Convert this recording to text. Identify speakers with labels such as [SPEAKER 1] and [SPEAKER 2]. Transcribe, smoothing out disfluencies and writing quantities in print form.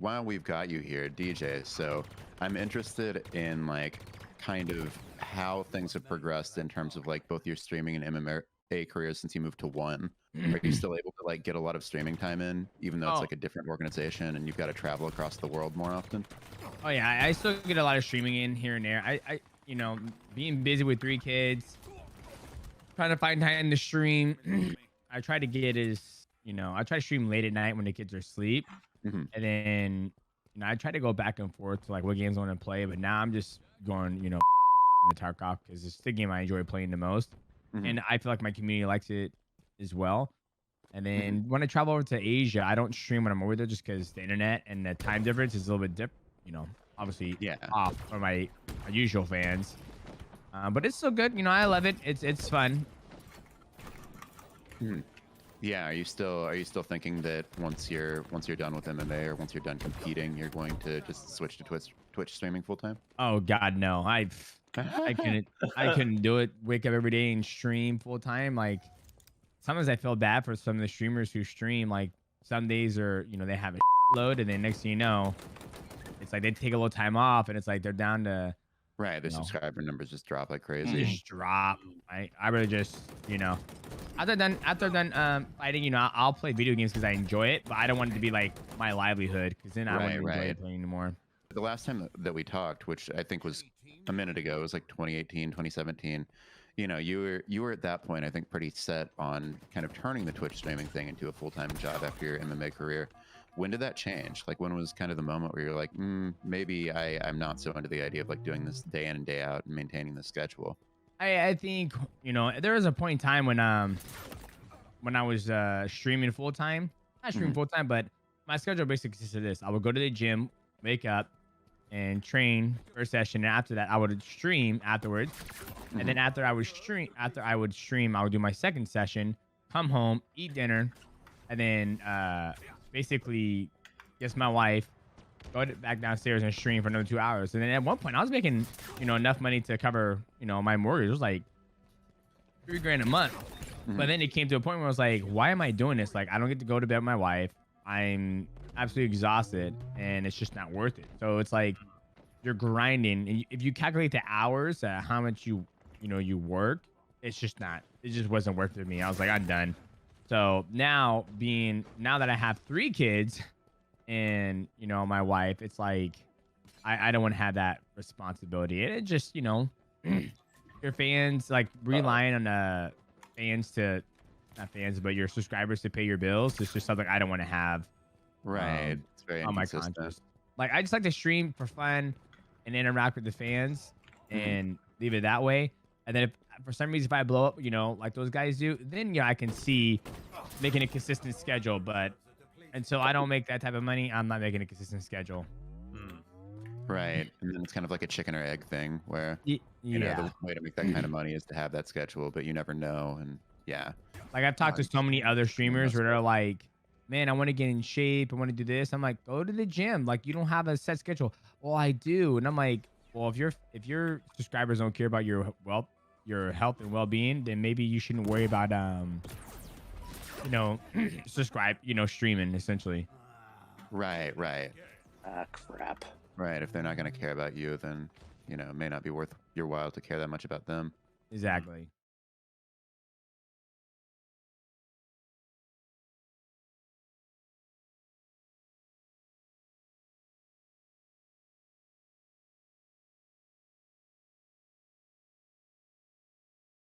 [SPEAKER 1] while we've got you here, DJ, so I'm interested in like kind of how things have progressed in terms of like both your streaming and MMA careers since you moved to one. Are you still able to like get a lot of streaming time in, even though it's
[SPEAKER 2] Oh,
[SPEAKER 1] like a different organization and you've got to travel across the world more often?
[SPEAKER 2] oh yeah, I still get a lot of streaming in here and there. Being busy with 3 kids, trying to find time to stream. I try to get I try to stream late at night when the kids are asleep,
[SPEAKER 1] Hmm.
[SPEAKER 2] and then I try to go back and forth to like what games I want to play. But now I'm just going, the Tarkov because it's the game I enjoy playing the most,
[SPEAKER 1] Hmm.
[SPEAKER 2] and I feel like my community likes it as well. And
[SPEAKER 1] Hmm.
[SPEAKER 2] then when I travel over to Asia, I don't stream when I'm over there just because the internet and the time difference is a little bit obviously
[SPEAKER 1] Yeah.
[SPEAKER 2] off for my usual fans. But it's still good. I love it. It's fun.
[SPEAKER 1] Mhm. Yeah, are you still thinking that once you're done with MMA or once you're done competing, you're going to just switch to Twitch streaming full time?
[SPEAKER 2] Oh God, no. I couldn't do it. Wake up every day and stream full time. Like sometimes I feel bad for some of the streamers who stream. Like some days are they have a load, and then next thing you know, it's like they take a little time off, and it's like they're down to
[SPEAKER 1] Right,
[SPEAKER 2] you
[SPEAKER 1] the
[SPEAKER 2] know
[SPEAKER 1] subscriber numbers just drop like
[SPEAKER 2] they
[SPEAKER 1] crazy.
[SPEAKER 2] just drop. I really just after done fighting, I'll play video games because I enjoy it, but I don't want it to be like my livelihood because then I
[SPEAKER 1] Right,
[SPEAKER 2] wouldn't enjoy
[SPEAKER 1] right.
[SPEAKER 2] it playing anymore.
[SPEAKER 1] The last time that we talked, which I think was a minute ago, it was like 2018, 2017. You were at that point, I think, pretty set on kind of turning the Twitch streaming thing into a full-time job after your MMA career. When did that change? Like, when was kind of the moment where you're like, maybe I'm not so into the idea of like doing this day in and day out and maintaining the schedule?
[SPEAKER 2] I think there was a point in time when I was streaming full time. Not streaming
[SPEAKER 1] Hmm.
[SPEAKER 2] full time, but my schedule basically consists of this. I would go to the gym, wake up, and train for a session. And after that, I would stream afterwards. And
[SPEAKER 1] Hmm.
[SPEAKER 2] then after I would stream, I would do my second session, come home, eat dinner, and then basically guess my wife, back downstairs and stream for another 2 hours. And then at one point, I was making enough money to cover my mortgage. It was like 3 grand a month.
[SPEAKER 1] Hmm.
[SPEAKER 2] But then it came to a point where I was like, why am I doing this? Like, I don't get to go to bed with my wife. I'm absolutely exhausted, and it's just not worth it. So it's like you're grinding, and if you calculate the hours, how much you work, it's just not. It just wasn't worth it to me. I was like, I'm done. So now that I have 3 kids, and my wife, it's like I don't want to have that responsibility. And it just your fans like
[SPEAKER 1] Uh-oh.
[SPEAKER 2] relying on fans to not fans but your subscribers to pay your bills. It's just something I don't want to have
[SPEAKER 1] Right.
[SPEAKER 2] um
[SPEAKER 1] It's very
[SPEAKER 2] on my
[SPEAKER 1] inconsistent.
[SPEAKER 2] conscience. Like I just like to stream for fun and interact with the fans
[SPEAKER 1] Hmm.
[SPEAKER 2] and leave it that way. And then if for some reason if I blow up, like those guys do, then I can see making a consistent schedule. But until I don't make that type of money, I'm not making a consistent schedule.
[SPEAKER 1] Right. And then it's kind of like a chicken or egg thing where,
[SPEAKER 2] Yeah.
[SPEAKER 1] the way to make that kind of money is to have that schedule, but you never know. And yeah,
[SPEAKER 2] Like I've talked to so many other
[SPEAKER 1] it's really
[SPEAKER 2] streamers where they're
[SPEAKER 1] messed up.
[SPEAKER 2] like, "Man, I want to get in shape. I want to do this." I'm like, "Go to the gym. Like you don't have a set schedule." Well, I do, and I'm like, "Well, if your subscribers don't care about your health and well being, then maybe you shouldn't worry about you know, streaming essentially."
[SPEAKER 1] Right, right,
[SPEAKER 3] Ah, crap.
[SPEAKER 1] right. If they're not going to care about you, then, it may not be worth your while to care that much about them.
[SPEAKER 2] Exactly.